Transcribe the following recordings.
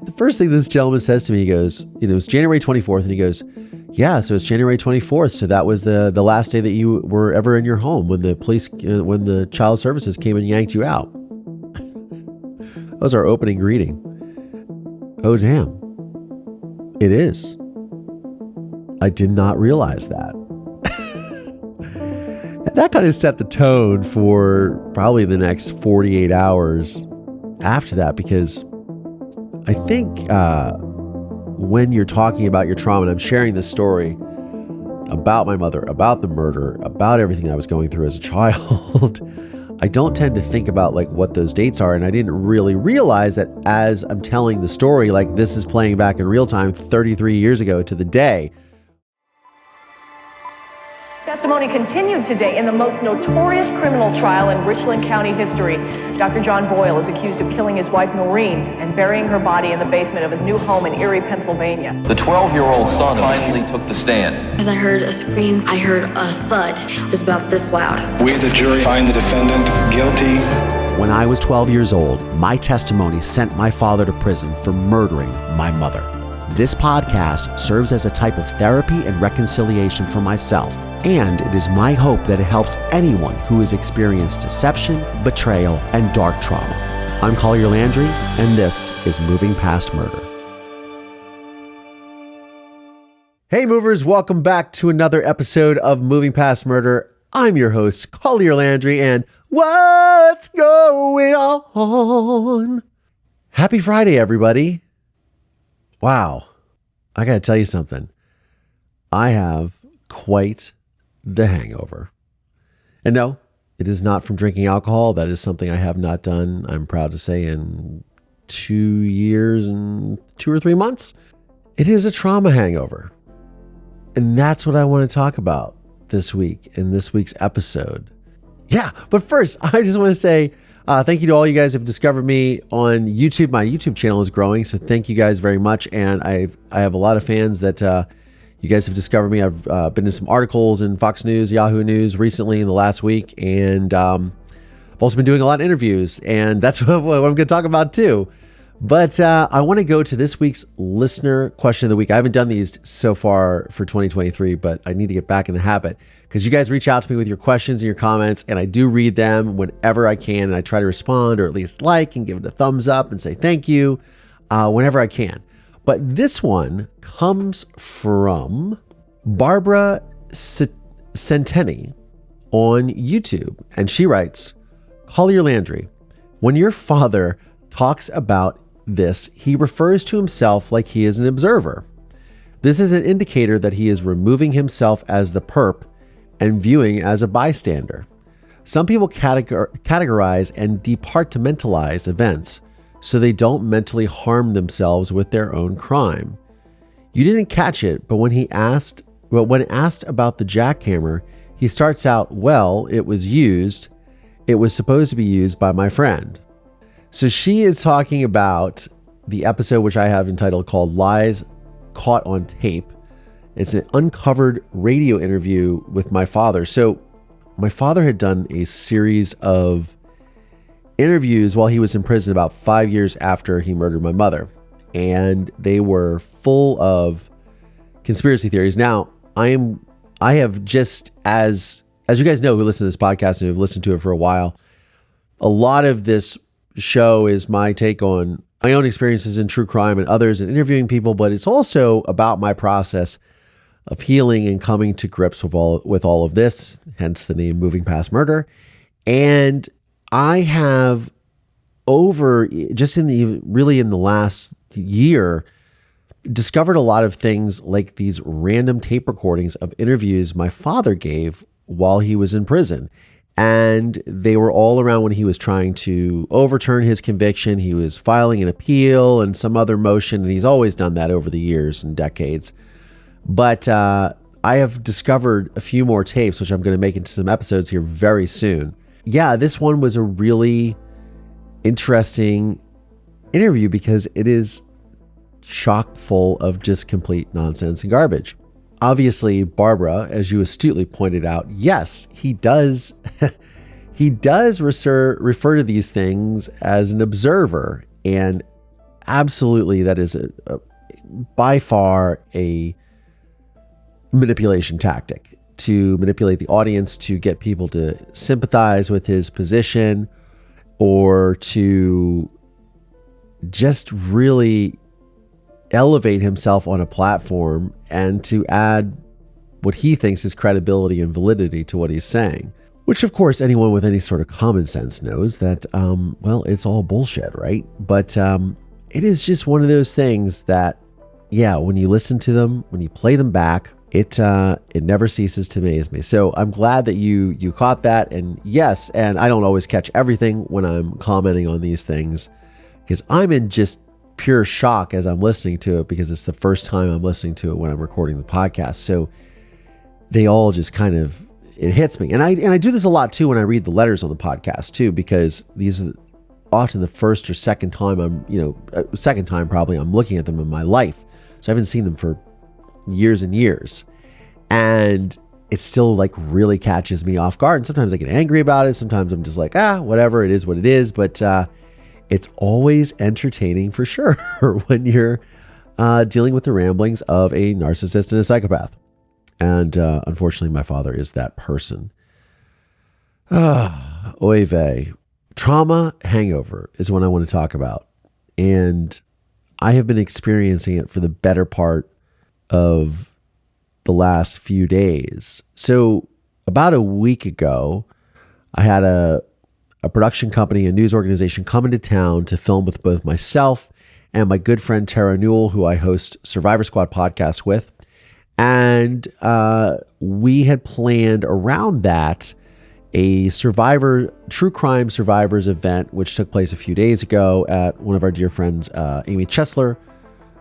The first thing this gentleman says to me, he goes, it's January 24th. And he goes, yeah, so it's January 24th. So that was the last day that you were ever in your home when the police, when the child services came and yanked you out. That was our opening greeting. Oh, damn. It is. I did not realize that. And that kind of set the tone for probably the next 48 hours after that, because I think when you're talking about your trauma, and I'm sharing this story about my mother, about the murder, about everything I was going through as a child, I don't tend to think about like what those dates are. And I didn't really realize that as I'm telling the story, like this is playing back in real time 33 years ago to the day. Testimony continued today in the most notorious criminal trial in Richland County history. Dr. John Boyle is accused of killing his wife Noreen and burying her body in the basement of his new home in Erie, Pennsylvania. The 12-year-old son finally took the stand. As I heard a scream, I heard a thud. It was about this loud. We, the jury, find the defendant guilty. When I was 12 years old, my testimony sent my father to prison for murdering my mother. This podcast serves as a type of therapy and reconciliation for myself, and it is my hope that it helps anyone who has experienced deception, betrayal, and dark trauma. I'm Collier Landry, and this is Moving Past Murder. Hey movers, welcome back to another episode of Moving Past Murder. I'm your host, Collier Landry, and what's going on? Happy Friday, everybody. Wow, I gotta tell you something. I have quite the hangover. And no, it is not from drinking alcohol. That is something I have not done, I'm proud to say, in 2 years and 2 or 3 months. It is a trauma hangover. And that's what I want to talk about this week in this week's episode. Yeah, but first, I just want to say thank you to all you guys who have discovered me on YouTube. My YouTube channel is growing, so thank you guys very much. And I have a lot of fans that you guys have discovered me. I've been in some articles in Fox News, Yahoo News recently in the last week, and I've also been doing a lot of interviews, and that's what I'm going to talk about too. But I want to go to this week's listener question of the week. I haven't done these so far for 2023, but I need to get back in the habit because you guys reach out to me with your questions and your comments, and I do read them whenever I can, and I try to respond or at least like and give it a thumbs up and say thank you whenever I can. But this one comes from Barbara Centeni on YouTube, and she writes, Collier Landry, when your father talks about this, he refers to himself like he is an observer. This is an indicator that he is removing himself as the perp and viewing as a bystander. Some people categorize and departmentalize events so they don't mentally harm themselves with their own crime. You didn't catch it, but when asked about the jackhammer, he starts out, well, it was supposed to be used by my friend. So she is talking about the episode which I have entitled called Lies Caught on Tape. It's an uncovered radio interview with my father. So my father had done a series of interviews while he was in prison about 5 years after he murdered my mother. And they were full of conspiracy theories. Now, I have just, as you guys know who listen to this podcast and have listened to it for a while, a lot of this show is my take on my own experiences in true crime and others and interviewing people, but it's also about my process of healing and coming to grips with all of this, hence the name Moving Past Murder. And I have in the last year discovered a lot of things like these random tape recordings of interviews my father gave while he was in prison. And they were all around when he was trying to overturn his conviction. He was filing an appeal and some other motion, and he's always done that over the years and decades. But I have discovered a few more tapes, which I'm going to make into some episodes here very soon. Yeah, this one was a really interesting interview because it is chock full of just complete nonsense and garbage. Obviously, Barbara, as you astutely pointed out, yes, he does refer to these things as an observer. And absolutely, that is by far a manipulation tactic to manipulate the audience, to get people to sympathize with his position, or to just really elevate himself on a platform and to add what he thinks is credibility and validity to what he's saying. Which, of course, anyone with any sort of common sense knows that, well, it's all bullshit, right? But it is just one of those things that, yeah, when you listen to them, when you play them back, it never ceases to amaze me. So I'm glad that you caught that. And yes, and I don't always catch everything when I'm commenting on these things, because I'm in just pure shock as I'm listening to it, because it's the first time I'm listening to it when I'm recording the podcast. So they all just kind of, it hits me. And I do this a lot too when I read the letters on the podcast too, because these are often the first or second time second time probably I'm looking at them in my life. So I haven't seen them for years and years. And it still like really catches me off guard. And sometimes I get angry about it. Sometimes I'm just like, whatever, it is what it is. But it's always entertaining for sure when you're dealing with the ramblings of a narcissist and a psychopath. And unfortunately, my father is that person. Oy vey. Trauma hangover is what I want to talk about. And I have been experiencing it for the better part of the last few days. So about a week ago, I had a production company, a news organization come into town to film with both myself and my good friend Tara Newell, who I host Survivor Squad podcast with. And we had planned around that a true crime survivors event, which took place a few days ago at one of our dear friends, Amy Chesler,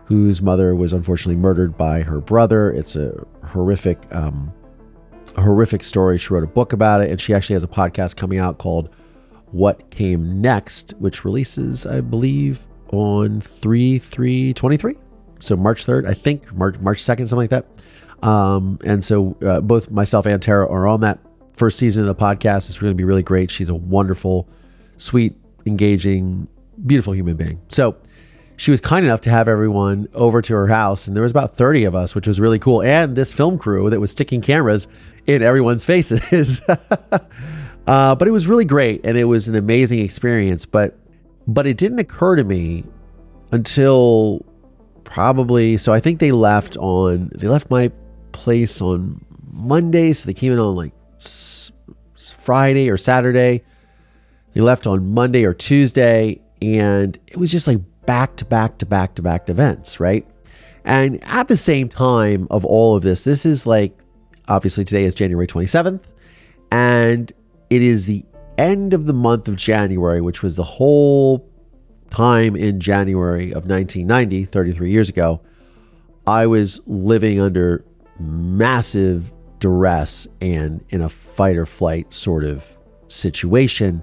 whose mother was unfortunately murdered by her brother. It's a horrific story. She wrote a book about it, and she actually has a podcast coming out called What Came Next, which releases, I believe, on 3/3/23. So March 3rd, I think, March 2nd, something like that. And so both myself and Tara are on that first season of the podcast. It's going to be really great. She's a wonderful, sweet, engaging, beautiful human being. So she was kind enough to have everyone over to her house, and there was about 30 of us, which was really cool. And this film crew that was sticking cameras in everyone's faces. But it was really great, and it was an amazing experience. But it didn't occur to me until probably, so I think they left my place on Monday, so they came in on like Friday or Saturday. They left on Monday or Tuesday, and it was just like back to back events, right? And at the same time of all of this is like, obviously today is January 27th, and it is the end of the month of January, which was the whole time in January of 1990, 33 years ago. I was living under massive duress and in a fight or flight sort of situation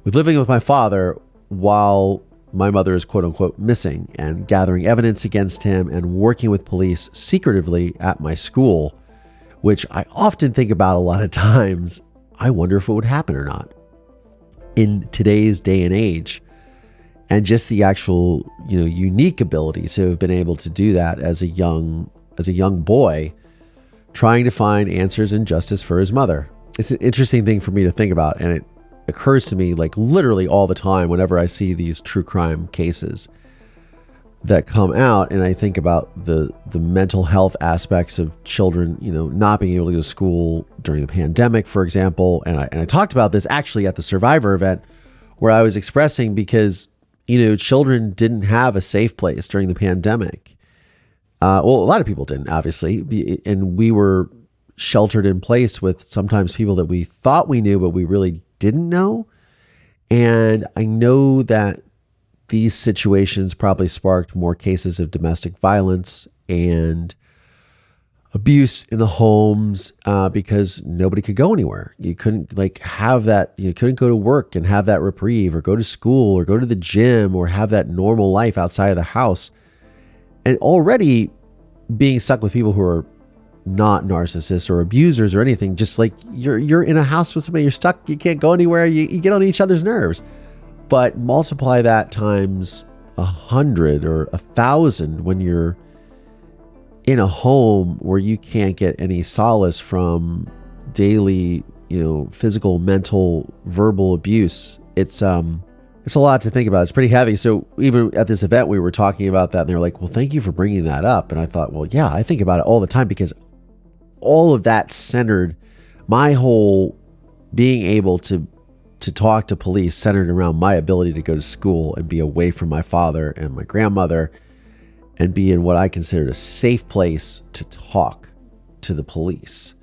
with living with my father while my mother is quote unquote missing, and gathering evidence against him and working with police secretively at my school, which I often think about a lot of times. I wonder if it would happen or not in today's day and age. And just the actual, unique ability to have been able to do that as a young boy, trying to find answers and justice for his mother. It's an interesting thing for me to think about, and it occurs to me like literally all the time whenever I see these true crime cases that come out, and I think about the mental health aspects of children, not being able to go to school during the pandemic, for example. And I talked about this actually at the Survivor event, where I was expressing, because children didn't have a safe place during the pandemic. Well, a lot of people didn't, obviously, and we were sheltered in place with sometimes people that we thought we knew, but we really didn't know. And I know that these situations probably sparked more cases of domestic violence and abuse in the homes because nobody could go anywhere. You couldn't have that. You couldn't go to work and have that reprieve, or go to school, or go to the gym, or have that normal life outside of the house. And already being stuck with people who are not narcissists or abusers or anything, just like you're in a house with somebody, you're stuck, you can't go anywhere, you get on each other's nerves. But multiply that times 100 or 1,000 when you're in a home where you can't get any solace from daily, physical, mental, verbal abuse. It's a lot to think about. It's pretty heavy. So even at this event, we were talking about that, and they were like, well, thank you for bringing that up. And I thought, well, yeah, I think about it all the time, because all of that centered my whole being able to talk to police centered around my ability to go to school and be away from my father and my grandmother and be in what I considered a safe place to talk to the police.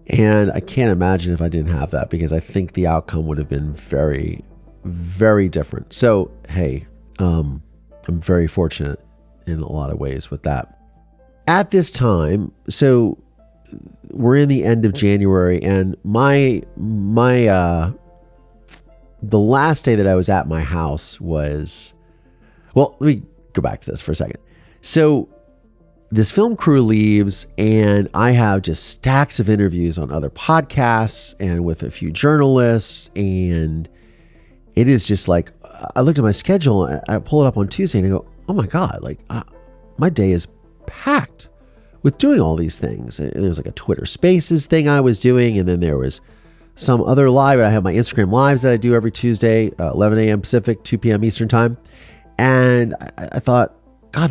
And I can't imagine if I didn't have that, because I think the outcome would have been very, very different. So, hey, I'm very fortunate in a lot of ways with that. At this time, so we're in the end of January, and the last day that I was at my house was, well, let me go back to this for a second. So this film crew leaves, and I have just stacks of interviews on other podcasts and with a few journalists. And it is just like, I looked at my schedule, and I pull it up on Tuesday, and I go, oh my God, like my day is packed with doing all these things. And there was like a Twitter Spaces thing I was doing, and then there was some other live. I have my Instagram lives that I do every Tuesday, 11 a.m. Pacific, 2 p.m. Eastern time. And I thought, God,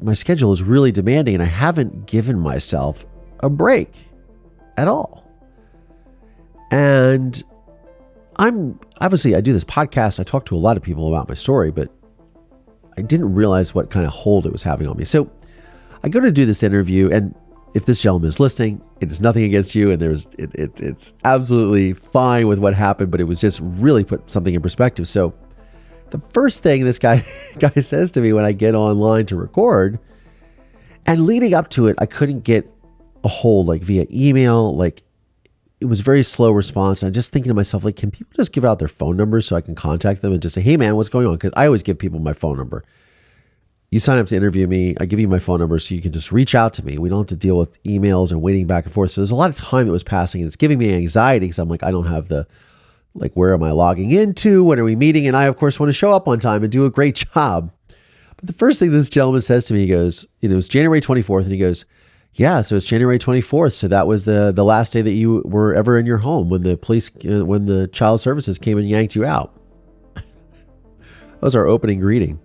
my schedule is really demanding, and I haven't given myself a break at all. And I do this podcast. I talk to a lot of people about my story, but I didn't realize what kind of hold it was having on me. So I go to do this interview, and if this gentleman is listening, it is nothing against you, and it's absolutely fine with what happened, but it was just really put something in perspective. So the first thing this guy says to me when I get online to record, and leading up to it, I couldn't get a hold, like via email, like it was very slow response. And I'm just thinking to myself, like, can people just give out their phone numbers so I can contact them and just say, hey man, what's going on? Because I always give people my phone number. You sign up to interview me, I give you my phone number so you can just reach out to me. We don't have to deal with emails and waiting back and forth. So there's a lot of time that was passing, and it's giving me anxiety because I'm like, I don't have where am I logging into? When are we meeting? And I, of course, want to show up on time and do a great job. But the first thing this gentleman says to me, he goes, it's January 24th. And he goes, yeah, so it's January 24th. So that was the last day that you were ever in your home when the police, when the child services came and yanked you out. That was our opening greeting.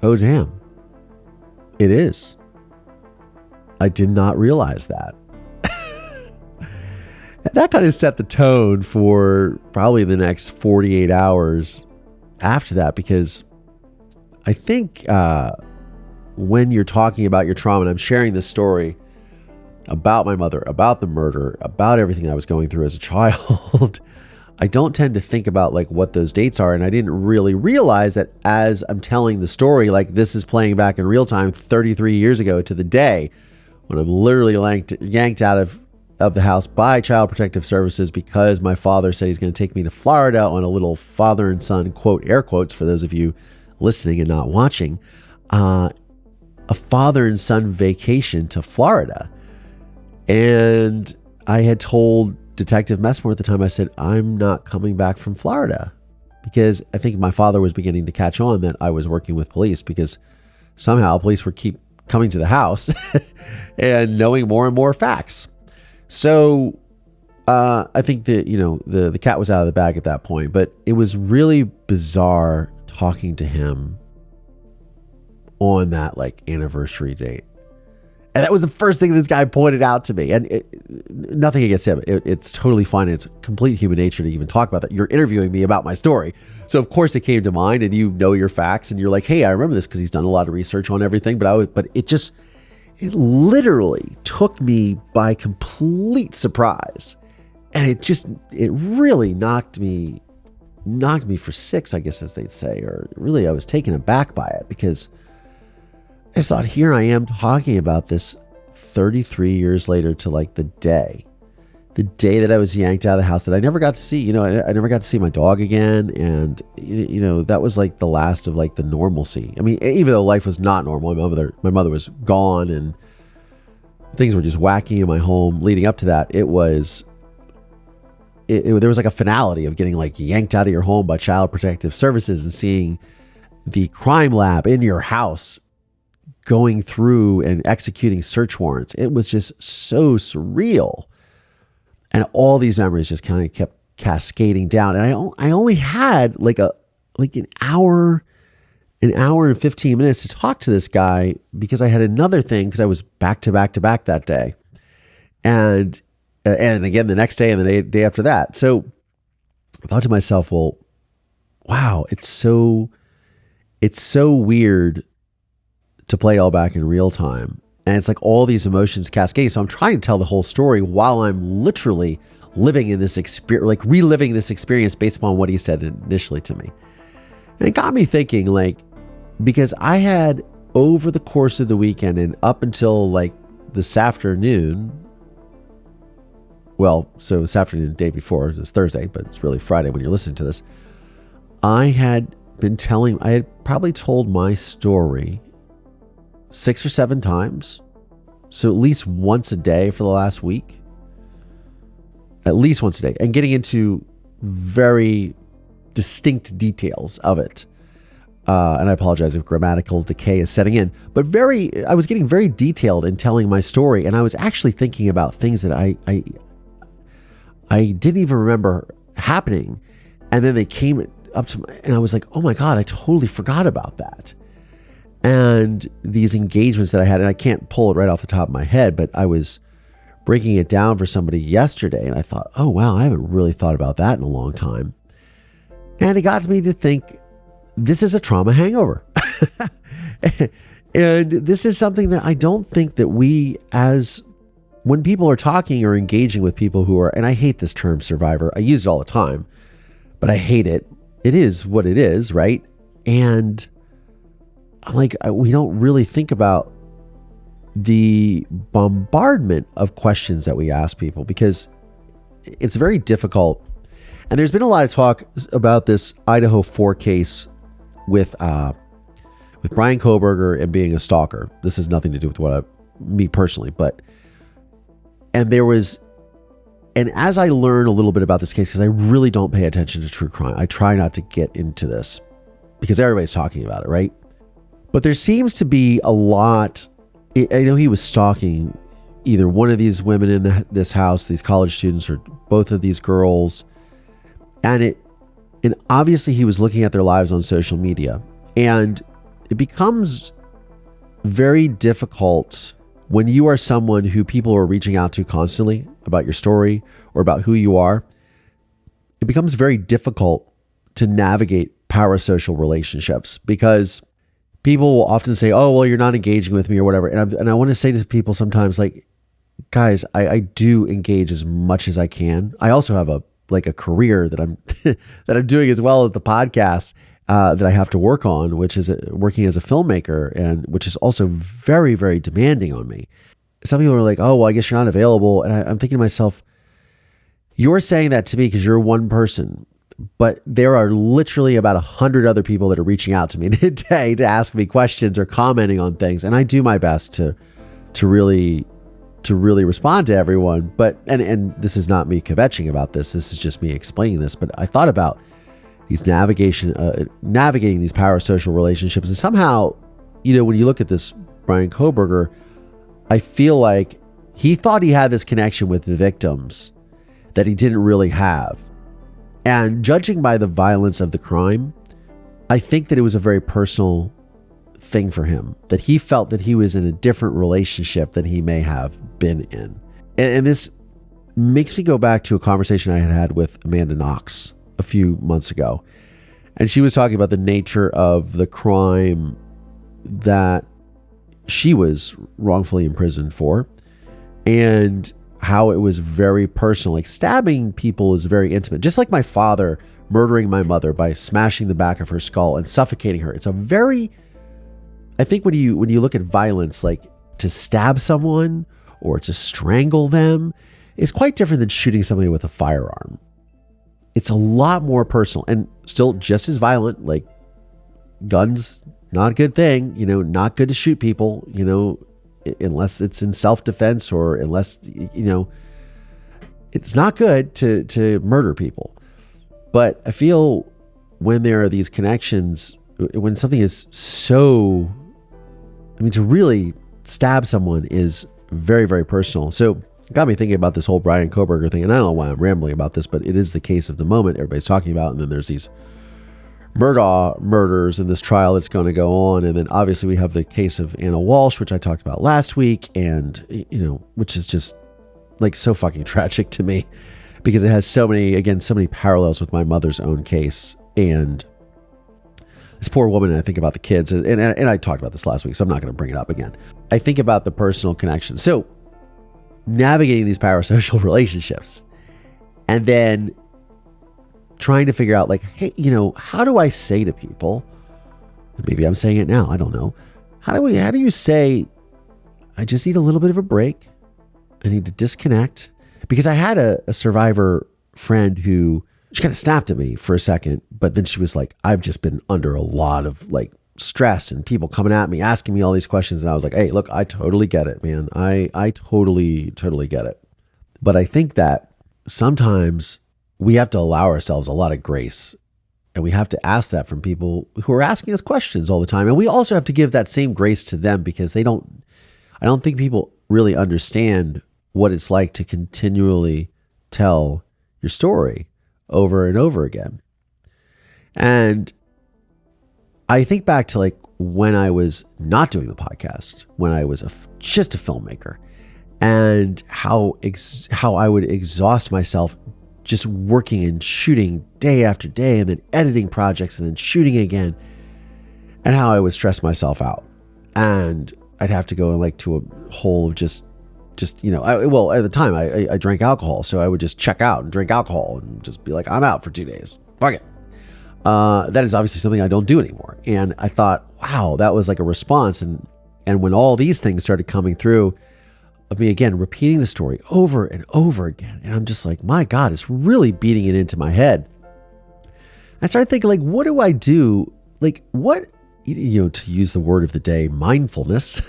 Oh, damn. It is. I did not realize that. And that kind of set the tone for probably the next 48 hours after that, because I think when you're talking about your trauma, and I'm sharing this story about my mother, about the murder, about everything I was going through as a child, I don't tend to think about like what those dates are. And I didn't really realize that as I'm telling the story, like this is playing back in real time 33 years ago to the day when I'm literally yanked out of the house by Child Protective Services because my father said he's going to take me to Florida on a little father and son, quote, air quotes for those of you listening and not watching, a father and son vacation to Florida. And I had told Detective Messmore at the time, I said, I'm not coming back from Florida, because I think my father was beginning to catch on that I was working with police, because somehow police were keep coming to the house and knowing more and more facts. So I think that, the cat was out of the bag at that point, but it was really bizarre talking to him on that anniversary date. And that was the first thing this guy pointed out to me. And nothing against him. It's totally fine. It's complete human nature to even talk about that. You're interviewing me about my story. So of course it came to mind, and you know your facts, and you're like, hey, I remember this because he's done a lot of research on everything. But it literally took me by complete surprise. And it really knocked me for six, I guess, as they'd say, or really I was taken aback by it, because I thought, here I am talking about this 33 years later to the day that I was yanked out of the house, that I never got to see. I never got to see my dog again. And, that was the last of the normalcy. I mean, even though life was not normal, my mother was gone and things were just wacky in my home leading up to that. There was a finality of getting yanked out of your home by Child Protective Services and seeing the crime lab in your house, going through and executing search warrants. It was just so surreal. And all these memories just kind of kept cascading down. And I only had like an hour and 15 minutes to talk to this guy because I had another thing, because I was back to back that day. And again the next day and the day after that. So I thought to myself, well, wow, it's so weird to play it all back in real time. And it's like all these emotions cascading. So I'm trying to tell the whole story while I'm literally living in this experience, like reliving this experience based upon what he said initially to me. And it got me thinking, like, because I had, over the course of the weekend and up until like this afternoon, well, so this afternoon, the day before, it's Thursday, but it's really Friday when you're listening to this, I had probably told my story 6 or 7 times. So at least once a day for the last week. At least once a day. And getting into very distinct details of it. And I apologize if grammatical decay is setting in. But I was getting very detailed in telling my story. And I was actually thinking about things that I didn't even remember happening. And then they came up to me and I was like, oh my God, I totally forgot about that. And these engagements that I had, and I can't pull it right off the top of my head, but I was breaking it down for somebody yesterday. And I thought, oh wow, I haven't really thought about that in a long time. And it got me to think, this is a trauma hangover. And this is something that I don't think that when people are talking or engaging with people who are, and I hate this term survivor, I use it all the time, but I hate it. It is what it is, right? And like, we don't really think about the bombardment of questions that we ask people, because it's very difficult. And there's been a lot of talk about this Idaho 4 case with Bryan Kohberger and being a stalker. This has nothing to do with me personally, and as I learn a little bit about this case, because I really don't pay attention to true crime, I try not to get into this because everybody's talking about it, right? But there seems to be a lot. I know he was stalking either one of these women in this house, these college students, or both of these girls. And obviously he was looking at their lives on social media. And it becomes very difficult when you are someone who people are reaching out to constantly about your story or about who you are. It becomes very difficult to navigate parasocial relationships, because people will often say, oh, well, you're not engaging with me or whatever. And I want to say to people sometimes, like, guys, I do engage as much as I can. I also have a career that I'm that I'm doing, as well as the podcast that I have to work on, which is working as a filmmaker, and which is also very, very demanding on me. Some people are like, oh, well, I guess you're not available. And I'm thinking to myself, you're saying that to me because you're one person, but there are literally about 100 other people that are reaching out to me today to ask me questions or commenting on things. And I do my best to really respond to everyone. But, and this is not me kvetching about this. This is just me explaining this. But I thought about these navigating these parasocial relationships. And somehow, when you look at this Bryan Kohberger, I feel like he thought he had this connection with the victims that he didn't really have. And judging by the violence of the crime, I think that it was a very personal thing for him, that he felt that he was in a different relationship than he may have been in. And this makes me go back to a conversation I had with Amanda Knox a few months ago. And she was talking about the nature of the crime that she was wrongfully imprisoned for, and how it was very personal. Like, stabbing people is very intimate. Just like my father murdering my mother by smashing the back of her skull and suffocating her. It's a very, I think when you look at violence, like to stab someone or to strangle them, is quite different than shooting somebody with a firearm. It's a lot more personal and still just as violent. Like, guns, not a good thing, not good to shoot people, unless it's in self-defense, or unless, it's not good to murder people. But I feel when there are these connections when something is so, to really stab someone is very, very personal. So it got me thinking about this whole Bryan Kohberger thing. And I don't know why I'm rambling about this, but it is the case of the moment everybody's talking about. And then there's these murders in this trial that's going to go on. And then obviously we have the case of Anna Walsh, which I talked about last week. And, which is just like so fucking tragic to me because it has so many parallels with my mother's own case. And this poor woman, and I think about the kids, and I talked about this last week, so I'm not going to bring it up again. I think about the personal connection. So navigating these parasocial relationships and then trying to figure out like, hey, how do I say to people, maybe I'm saying it now, I don't know. How do you say, I just need a little bit of a break. I need to disconnect. Because I had a survivor friend who, she kind of snapped at me for a second, but then she was like, I've just been under a lot of like stress and people coming at me, asking me all these questions. And I was like, hey, look, I totally get it, man. I totally get it. But I think that sometimes we have to allow ourselves a lot of grace, and we have to ask that from people who are asking us questions all the time. And we also have to give that same grace to them because I don't think people really understand what it's like to continually tell your story over and over again. And I think back to like when I was not doing the podcast, when I was just a filmmaker, and how I would exhaust myself just working and shooting day after day and then editing projects and then shooting again, and how I would stress myself out. And I'd have to go like to a hole of just at the time I drank alcohol, so I would just check out and drink alcohol and just be like, I'm out for 2 days. Fuck it. That is obviously something I don't do anymore. And I thought, wow, that was like a response. And when all these things started coming through of me again, repeating the story over and over again, and I'm just like, my God, it's really beating it into my head. I started thinking like, what do I do? Like what, to use the word of the day, mindfulness.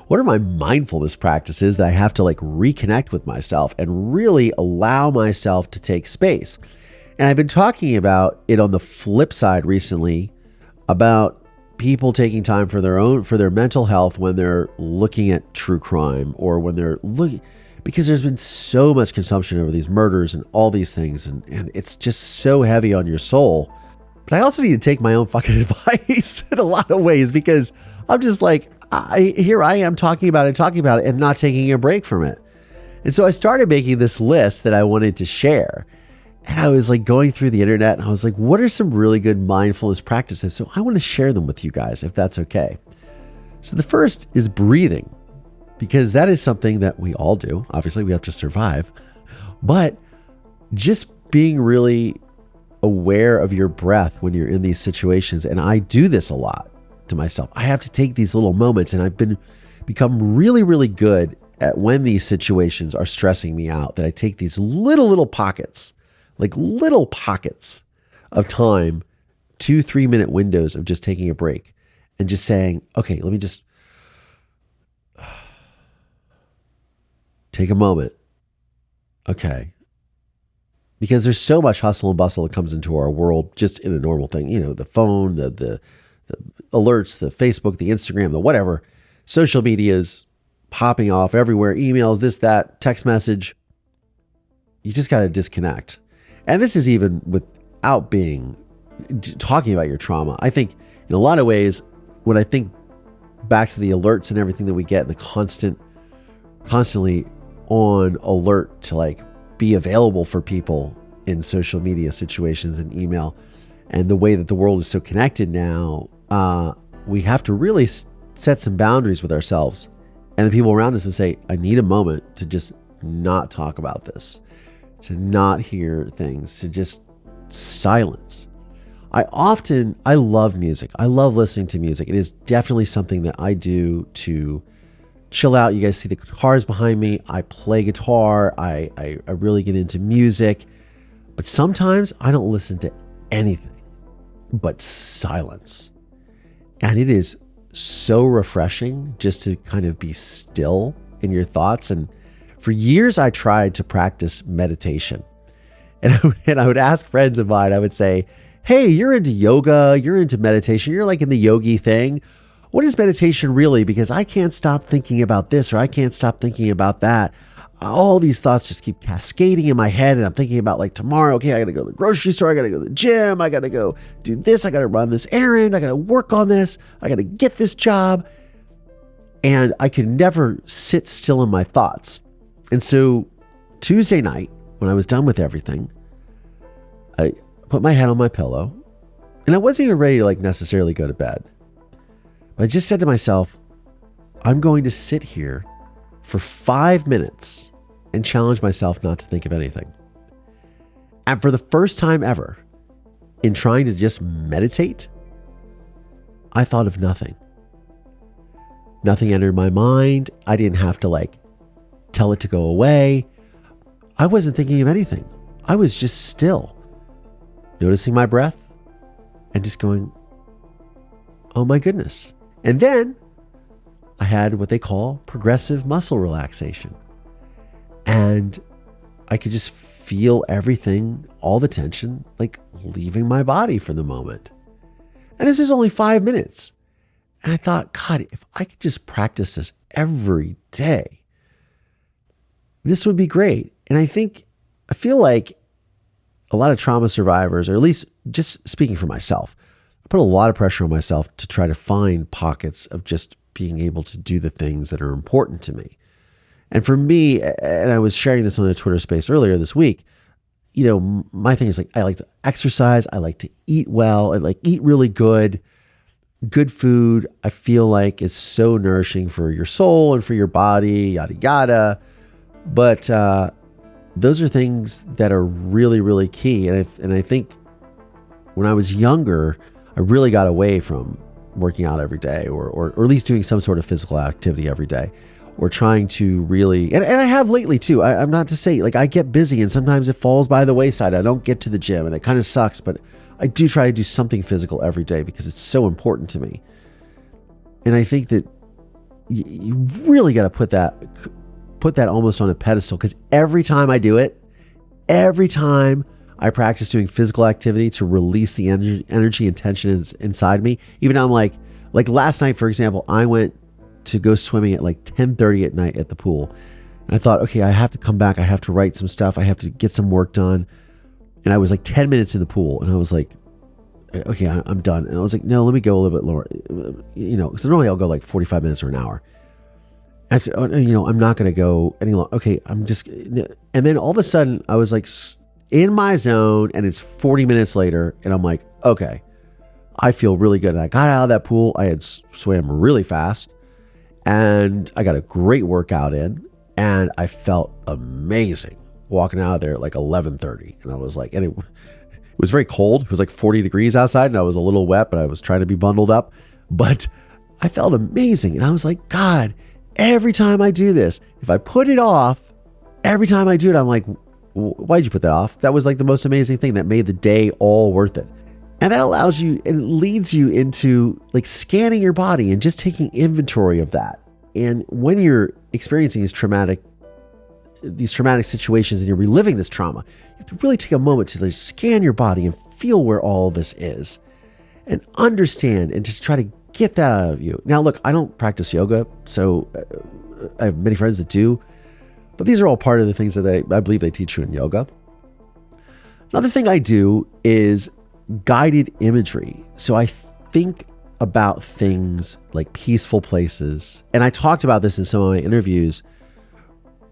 What are my mindfulness practices that I have to like reconnect with myself and really allow myself to take space? And I've been talking about it on the flip side recently about people taking time for their mental health when they're looking at true crime or when they're looking, because there's been so much consumption over these murders and all these things. And it's just so heavy on your soul. But I also need to take my own fucking advice in a lot of ways, because I'm just like, here I am talking about it and not taking a break from it. And so I started making this list that I wanted to share. And I was like going through the internet and I was like, what are some really good mindfulness practices? So I want to share them with you guys, if that's okay. So the first is breathing, because that is something that we all do. Obviously we have to survive, but just being really aware of your breath when you're in these situations. And I do this a lot to myself. I have to take these little moments, and I've become really, really good at when these situations are stressing me out, that I take these little pockets, like little pockets of time, 2-3 minute windows of just taking a break and just saying, okay, let me just take a moment. Okay. Because there's so much hustle and bustle that comes into our world just in a normal thing. The phone, the alerts, the Facebook, the Instagram, the whatever, social media's popping off everywhere, emails, this, that, text message. You just got to disconnect. And this is even without talking about your trauma. I think in a lot of ways, when I think back to the alerts and everything that we get, and the constantly on alert to like be available for people in social media situations and email, and the way that the world is so connected now, we have to really set some boundaries with ourselves and the people around us and say, I need a moment to just not talk about this, to not hear things, to just silence. I love music. I love listening to music. It is definitely something that I do to chill out. You guys see the guitars behind me. I play guitar. I really get into music. But sometimes I don't listen to anything but silence. And it is so refreshing just to kind of be still in your thoughts. And for years, I tried to practice meditation. And I would ask friends of mine, I would say, hey, you're into yoga, you're into meditation, you're like in the yogi thing. What is meditation really? Because I can't stop thinking about this or I can't stop thinking about that. All these thoughts just keep cascading in my head, and I'm thinking about like tomorrow, okay, I got to go to the grocery store, I got to go to the gym, I got to go do this, I got to run this errand, I got to work on this, I got to get this job. And I could never sit still in my thoughts. And so Tuesday night, when I was done with everything, I put my head on my pillow, and I wasn't even ready to like necessarily go to bed. But I just said to myself, I'm going to sit here for 5 minutes and challenge myself not to think of anything. And for the first time ever, in trying to just meditate, I thought of nothing. Nothing entered my mind. I didn't have to like tell it to go away. I wasn't thinking of anything. I was just still, noticing my breath and just going, oh my goodness. And then I had what they call progressive muscle relaxation. And I could just feel everything, all the tension, like leaving my body for the moment. And this is only 5 minutes. And I thought, God, if I could just practice this every day, this would be great. And I feel like a lot of trauma survivors, or at least just speaking for myself, I put a lot of pressure on myself to try to find pockets of just being able to do the things that are important to me. And for me, and I was sharing this on a Twitter space earlier this week, you know, my thing is like, I like to exercise. I like to eat well. I like eat really good food. I feel like it's so nourishing for your soul and for your body, yada, yada. But those are things that are really, really key. And I think when I was younger, I really got away from working out every day or at least doing some sort of physical activity every day. Or trying to really, and I have lately too. I'm not to say, like, I get busy and sometimes it falls by the wayside. I don't get to the gym and it kind of sucks, but I do try to do something physical every day because it's so important to me. And I think that you really got to put that almost on a pedestal, because every time I do it, every time I practice doing physical activity to release the energy and tension inside me, even though I'm like last night, for example, I went to go swimming at like 10:30 at night at the pool. And I thought, okay, I have to come back. I have to write some stuff. I have to get some work done. And I was like 10 minutes in the pool and I was like, okay, I'm done. And I was like, no, let me go a little bit lower, you know, because normally I'll go like 45 minutes or an hour. I said, oh, you know, I'm not going to go any longer. Okay, I'm just, and then all of a sudden I was like in my zone and it's 40 minutes later and I'm like, okay, I feel really good. And I got out of that pool. I had swam really fast. And I got a great workout in and I felt amazing walking out of there at like 11:30. And I was like, and it was very cold. It was like 40 degrees outside and I was a little wet, but I was trying to be bundled up. But I felt amazing. And I was like, God, every time I do this, if I put it off, every time I do it, I'm like, why'd you put that off? That was like the most amazing thing that made the day all worth it. And that allows you and leads you into like scanning your body and just taking inventory of that. And when you're experiencing these traumatic situations and you're reliving this trauma, you have to really take a moment to like scan your body and feel where all this is and understand and just try to get that out of you. Now, look, I don't practice yoga, so I have many friends that do, but these are all part of the things that I believe they teach you in yoga. Another thing I do is guided imagery. So I think about things like peaceful places. And I talked about this in some of my interviews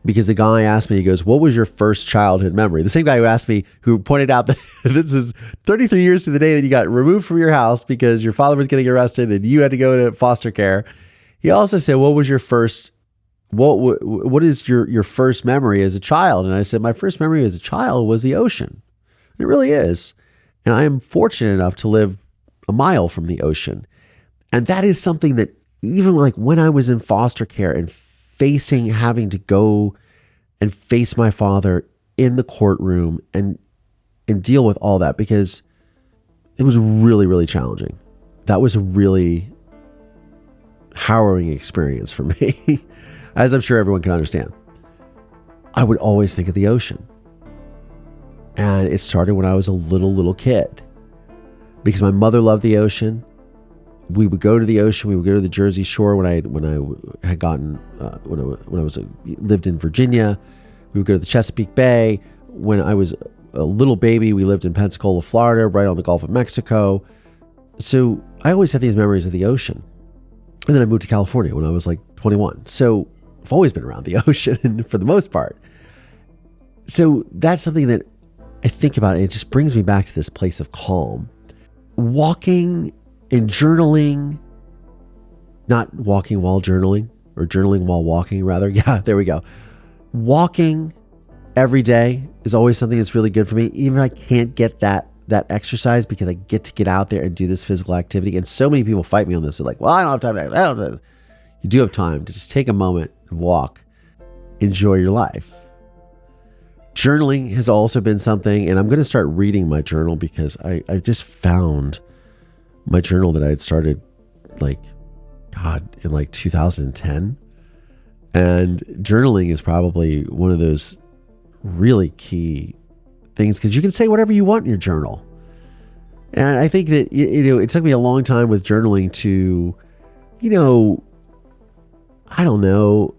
because the guy asked me, he goes, what was your first childhood memory? The same guy who asked me, who pointed out that this is 33 years to the day that you got removed from your house because your father was getting arrested and you had to go to foster care. He also said, what was your first, what is your first memory as a child? And I said, my first memory as a child was the ocean. And it really is. And I am fortunate enough to live a mile from the ocean. And that is something that even like when I was in foster care and having to go and face my father in the courtroom and deal with all that, because it was really, really challenging. That was a really harrowing experience for me, as I'm sure everyone can understand. I would always think of the ocean. And it started when I was a little kid. because my mother loved the ocean. We would go to the ocean. We would go to the Jersey Shore when I lived in Virginia. We would go to the Chesapeake Bay. When I was a little baby, we lived in Pensacola, Florida, right on the Gulf of Mexico. So I always had these memories of the ocean. And then I moved to California when I was like 21. So I've always been around the ocean for the most part. So that's something that I think about, and it just brings me back to this place of calm. Walking and journaling, not walking while journaling, or journaling while walking rather. Yeah, there we go. Walking every day is always something that's really good for me. Even if I can't get that exercise, because I get to get out there and do this physical activity. And so many people fight me on this. They're like, well, I don't have time to I don't know. You do have time to just take a moment and walk, enjoy your life. Journaling has also been something, and I'm going to start reading my journal, because I just found my journal that I had started in 2010. And journaling is probably one of those really key things, because you can say whatever you want in your journal. And I think that, it took me a long time with journaling to, I don't know,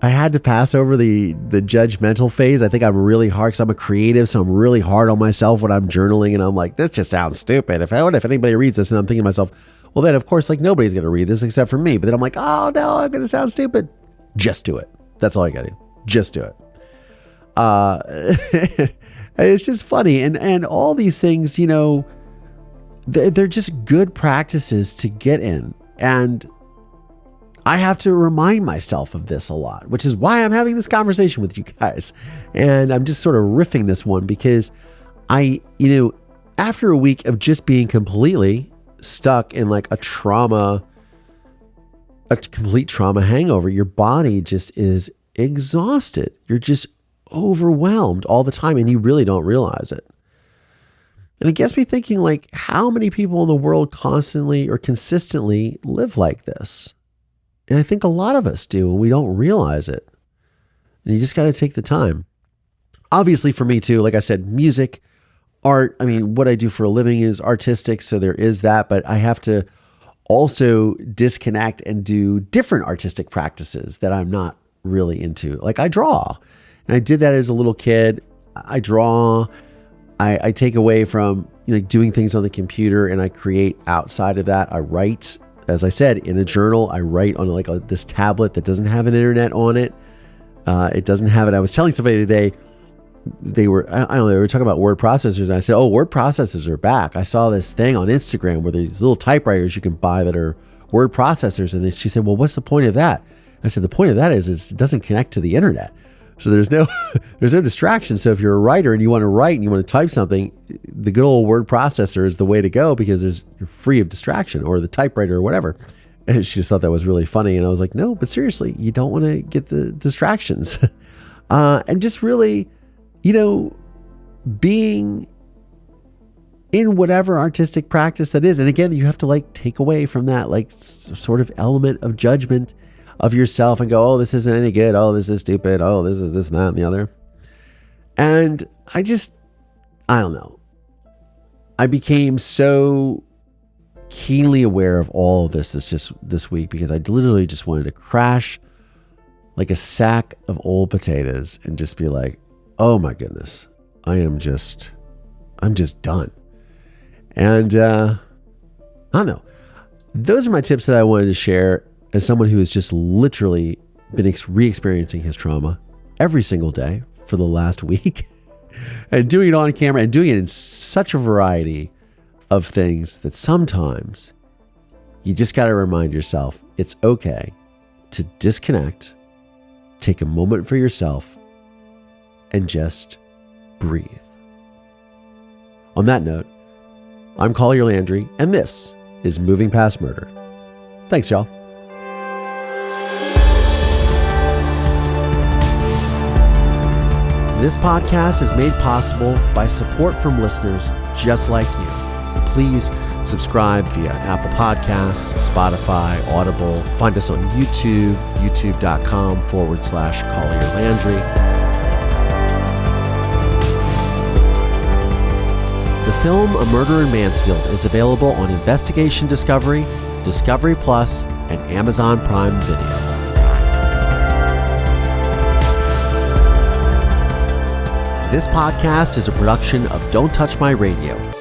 I had to pass over the judgmental phase. I think I'm really hard, because I'm a creative, so I'm really hard on myself when I'm journaling, and I'm like, this just sounds stupid. If anybody reads this, and I'm thinking to myself, well, then of course, nobody's going to read this except for me. But then I'm like, oh no, I'm going to sound stupid. Just do it. That's all I got to do. Just do it. It's just funny. And all these things, they're just good practices to get in. And I have to remind myself of this a lot, which is why I'm having this conversation with you guys. And I'm just sort of riffing this one, because after a week of just being completely stuck in a complete trauma hangover, your body just is exhausted. You're just overwhelmed all the time, and you really don't realize it. And it gets me thinking, how many people in the world constantly or consistently live like this? And I think a lot of us do, and we don't realize it. And you just got to take the time. Obviously for me too, like I said, music, art, what I do for a living is artistic, so there is that, but I have to also disconnect and do different artistic practices that I'm not really into. I draw. And I did that as a little kid. I draw. I take away from doing things on the computer, and I create outside of that. I write, as I said, in a journal. I write on this tablet that doesn't have an internet on it. It doesn't have it. I was telling somebody today, they were talking about word processors, and I said, oh, word processors are back. I saw this thing on Instagram where there's little typewriters you can buy that are word processors. And then she said, well, what's the point of that? I said, the point of that is it doesn't connect to the internet. So there's no distraction. So if you're a writer and you want to write and you want to type something, the good old word processor is the way to go, because you're free of distraction, or the typewriter or whatever. And she just thought that was really funny. And I was like, no, but seriously, you don't want to get the distractions. And just really, being in whatever artistic practice that is. And again, you have to take away from that sort of element of judgment of yourself and go, oh, this isn't any good. Oh, this is stupid. Oh, this is this and that and the other. And I don't know. I became so keenly aware of all of this week, because I literally just wanted to crash like a sack of old potatoes and just be like, oh my goodness, I'm just done. And I don't know. Those are my tips that I wanted to share as someone who has just literally been re-experiencing his trauma every single day for the last week and doing it on camera and doing it in such a variety of things that sometimes you just got to remind yourself it's okay to disconnect, take a moment for yourself, and just breathe. On that note, I'm Collier Landry, and this is Moving Past Murder. Thanks, y'all. This podcast is made possible by support from listeners just like you. Please subscribe via Apple Podcasts, Spotify, Audible. Find us on YouTube, youtube.com/Collier Landry. The film A Murder in Mansfield is available on Investigation Discovery, Discovery Plus, and Amazon Prime Video. This podcast is a production of Don't Touch My Radio.